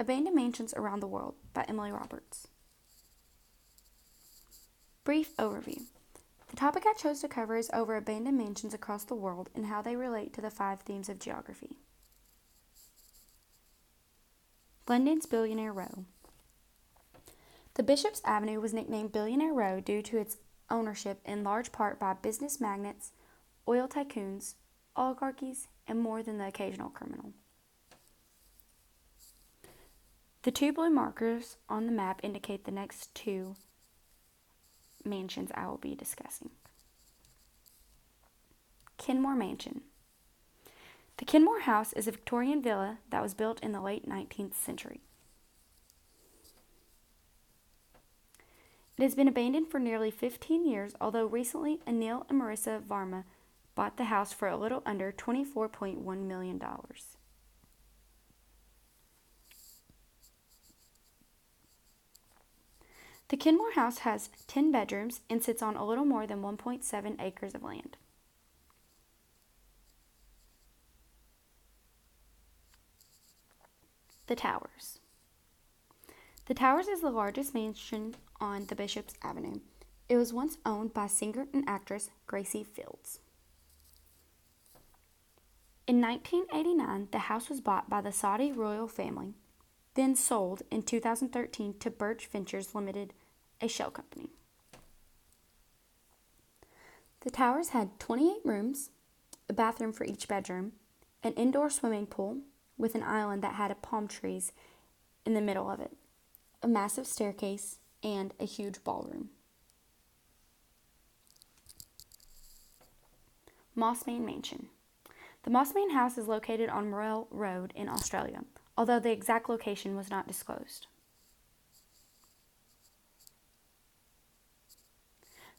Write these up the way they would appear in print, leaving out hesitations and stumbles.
Abandoned Mansions Around the World by Emily Roberts. Brief overview. The topic I chose to cover is over abandoned mansions across the world and how they relate to the 5 themes of geography. London's Billionaire Row. The Bishop's Avenue was nicknamed Billionaire Row due to its ownership in large part by business magnates, oil tycoons, oligarchies, and more than the occasional criminal. The 2 blue markers on the map indicate the next 2 mansions I will be discussing. Kenmore Mansion. The Kenmore House is a Victorian villa that was built in the late 19th century. It has been abandoned for nearly 15 years, although recently Anil and Marissa Varma bought the house for a little under $24.1 million. The Kenmore House has 10 bedrooms and sits on a little more than 1.7 acres of land. The Towers. The Towers is the largest mansion on the Bishop's Avenue. It was once owned by singer and actress Gracie Fields. In 1989, the house was bought by the Saudi royal family, then sold in 2013 to Birch Ventures Limited, a shell company. The Towers had 28 rooms, a bathroom for each bedroom, an indoor swimming pool with an island that had palm trees in the middle of it, a massive staircase, and a huge ballroom. Mossman Mansion. The Mossman House is located on Morell Road in Australia, although the exact location was not disclosed.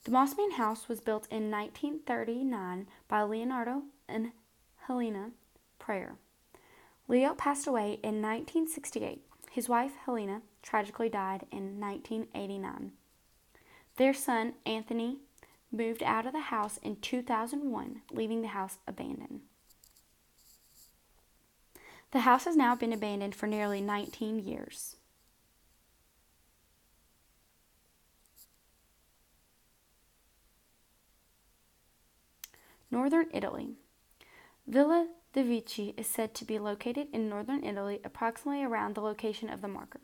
The Mossman House was built in 1939 by Leonardo and Helena Prayer. Leo passed away in 1968. His wife, Helena, tragically died in 1989. Their son, Anthony, moved out of the house in 2001, leaving the house abandoned. The house has now been abandoned for nearly 19 years. Northern Italy. Villa de Vici is said to be located in northern Italy, approximately around the location of the marker.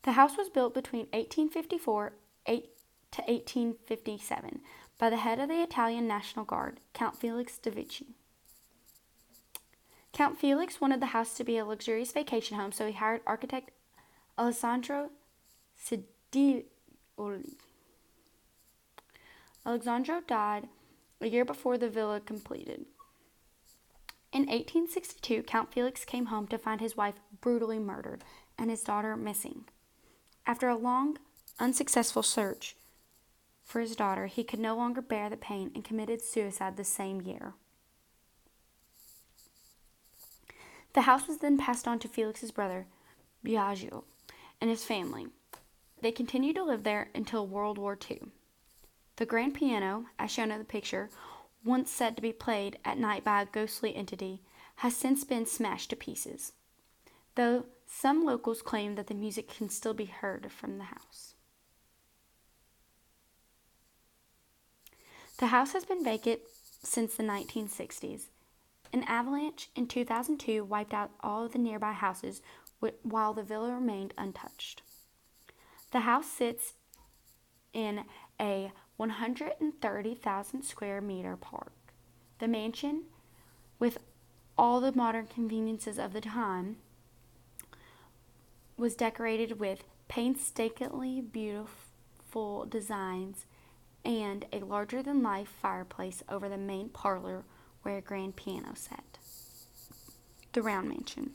The house was built between 1854 to 1857 by the head of the Italian National Guard, Count Felix de Vici. Count Felix wanted the house to be a luxurious vacation home, so he hired architect Alessandro Sedioli. Alessandro died a year before the villa completed. In 1862, Count Felix came home to find his wife brutally murdered and his daughter missing. After a long, unsuccessful search for his daughter, he could no longer bear the pain and committed suicide the same year. The house was then passed on to Felix's brother, Biagio, and his family. They continued to live there until World War II. The grand piano, as shown in the picture, once said to be played at night by a ghostly entity, has since been smashed to pieces, though some locals claim that the music can still be heard from the house. The house has been vacant since the 1960s. An avalanche in 2002 wiped out all of the nearby houses while the villa remained untouched. The house sits in a 130,000 square meter park. The mansion, with all the modern conveniences of the time, was decorated with painstakingly beautiful designs and a larger-than-life fireplace over the main parlor where a grand piano sat. The Round Mansion.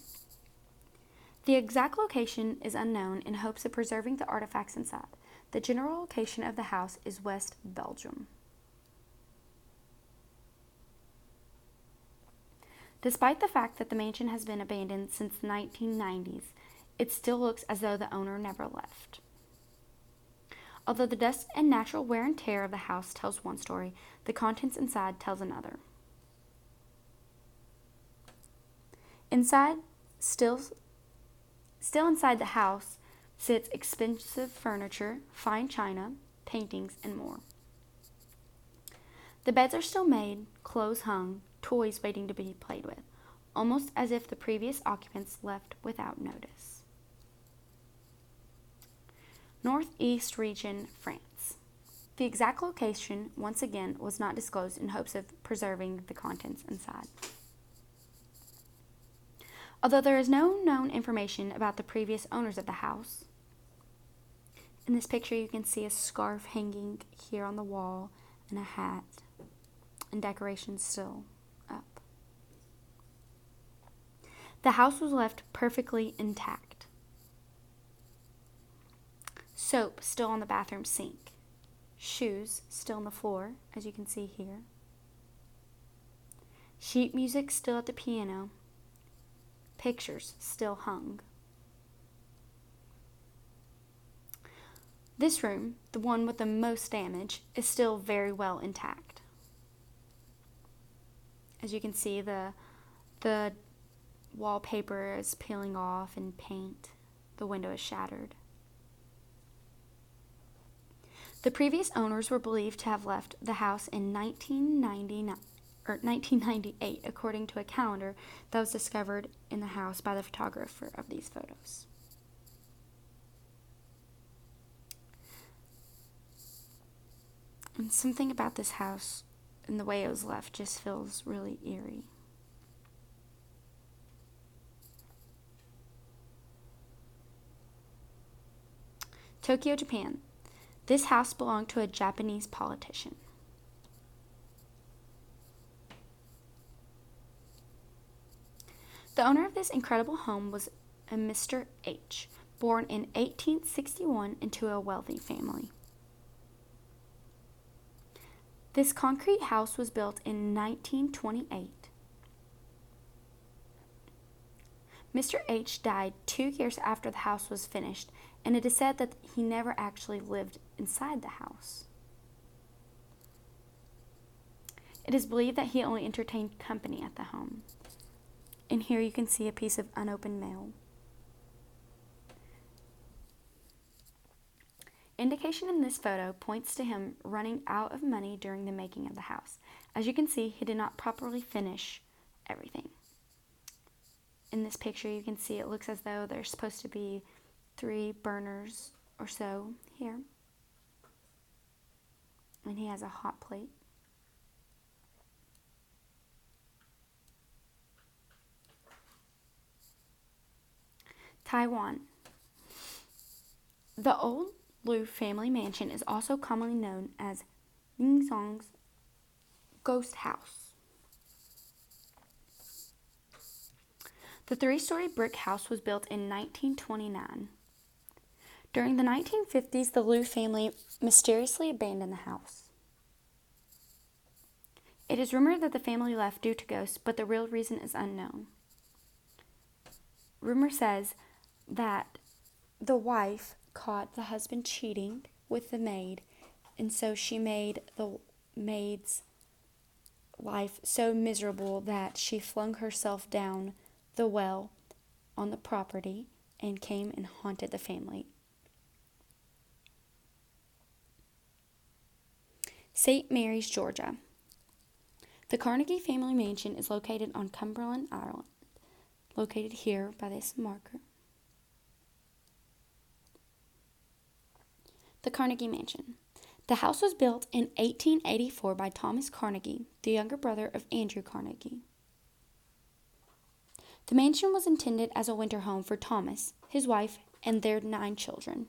The exact location is unknown in hopes of preserving the artifacts inside. The general location of the house is West Belgium. Despite the fact that the mansion has been abandoned since the 1990s, it still looks as though the owner never left. Although the dust and natural wear and tear of the house tells one story, the contents inside tells another. Inside, still inside the house, sits expensive furniture, fine china, paintings, and more. The beds are still made, clothes hung, toys waiting to be played with, almost as if the previous occupants left without notice. Northeast region, France. The exact location, once again, was not disclosed in hopes of preserving the contents inside. Although there is no known information about the previous owners of the house, in this picture you can see a scarf hanging here on the wall and a hat and decorations still up. The house was left perfectly intact. Soap still on the bathroom sink. Shoes still on the floor, as you can see here. Sheet music still at the piano. Pictures still hung. This room, the one with the most damage, is still very well intact. As you can see, the wallpaper is peeling off and paint. The window is shattered. The previous owners were believed to have left the house in 1998, according to a calendar that was discovered in the house by the photographer of these photos. And something about this house and the way it was left just feels really eerie. Tokyo, Japan. This house belonged to a Japanese politician. The owner of this incredible home was a Mr. H, born in 1861 into a wealthy family. This concrete house was built in 1928. Mr. H died 2 years after the house was finished, and it is said that he never actually lived inside the house. It is believed that he only entertained company at the home. And here you can see a piece of unopened mail. Indication in this photo points to him running out of money during the making of the house. As you can see, he did not properly finish everything. In this picture, you can see it looks as though there's supposed to be 3 burners or so here. And he has a hot plate. Taiwan. The old Liu family mansion is also commonly known as Mingzong's Ghost House. The 3-story brick house was built in 1929. During the 1950s, the Liu family mysteriously abandoned the house. It is rumored that the family left due to ghosts, but the real reason is unknown. Rumor says that the wife caught the husband cheating with the maid, and so she made the maid's life so miserable that she flung herself down the well on the property and came and haunted the family. St. Mary's, Georgia. The Carnegie family mansion is located on Cumberland Island, located here by this marker. The Carnegie Mansion. The house was built in 1884 by Thomas Carnegie, the younger brother of Andrew Carnegie. The mansion was intended as a winter home for Thomas, his wife, and their 9 children.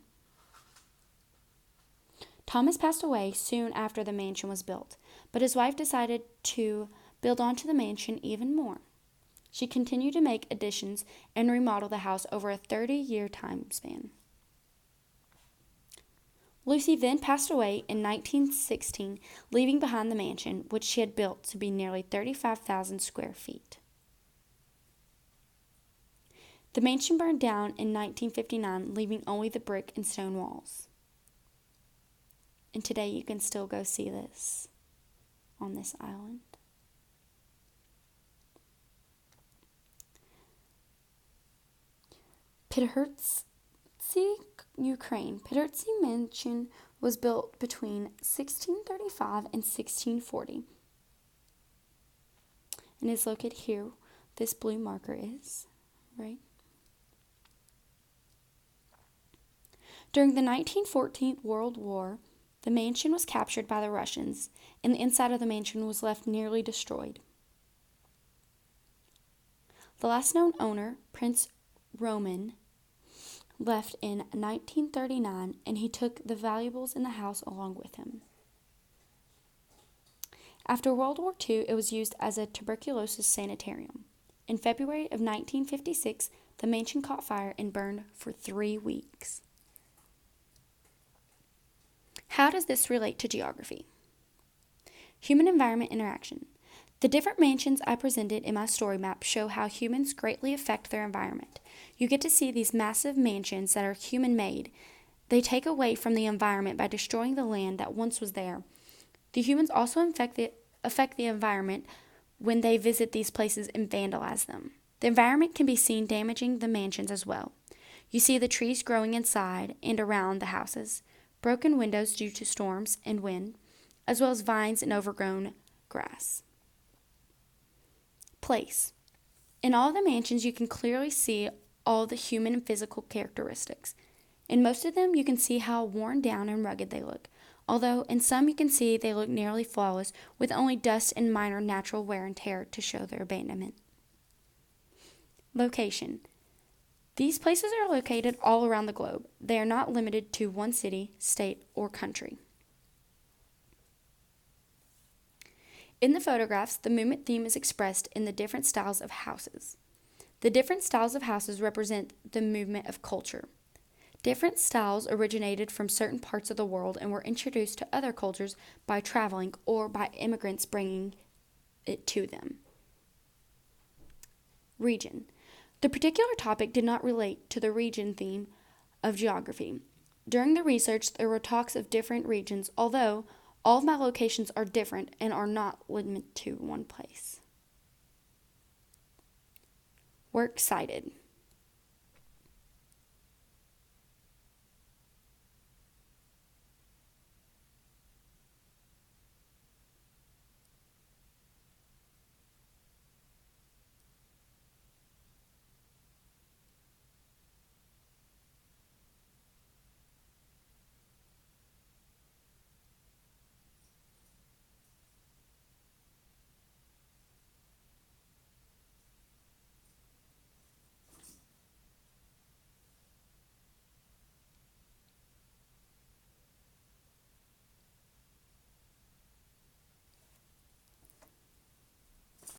Thomas passed away soon after the mansion was built, but his wife decided to build onto the mansion even more. She continued to make additions and remodel the house over a 30-year time span. Lucy then passed away in 1916, leaving behind the mansion, which she had built to be nearly 35,000 square feet. The mansion burned down in 1959, leaving only the brick and stone walls. And today you can still go see this on this island. Pythagoras, Ukraine. Pythagoras Mansion was built between 1635 and 1640 and is located here. This blue marker is, right? During the 1914 World War, the mansion was captured by the Russians, and the inside of the mansion was left nearly destroyed. The last known owner, Prince Roman, left in 1939, and he took the valuables in the house along with him. After World War II, it was used as a tuberculosis sanitarium. In February of 1956, the mansion caught fire and burned for 3 weeks. How does this relate to geography? Human-environment interaction. The different mansions I presented in my story map show how humans greatly affect their environment. You get to see these massive mansions that are human-made. They take away from the environment by destroying the land that once was there. The humans also affect the environment when they visit these places and vandalize them. The environment can be seen damaging the mansions as well. You see the trees growing inside and around the houses, broken windows due to storms and wind, as well as vines and overgrown grass. Place. In all the mansions, you can clearly see all the human and physical characteristics. In most of them, you can see how worn down and rugged they look, although in some you can see they look nearly flawless with only dust and minor natural wear and tear to show their abandonment. Location. These places are located all around the globe. They are not limited to one city, state, or country. In the photographs, the movement theme is expressed in the different styles of houses. The different styles of houses represent the movement of culture. Different styles originated from certain parts of the world and were introduced to other cultures by traveling or by immigrants bringing it to them. Region. The particular topic did not relate to the region theme of geography. During the research, there were talks of different regions, although all of my locations are different and are not limited to one place. Works cited.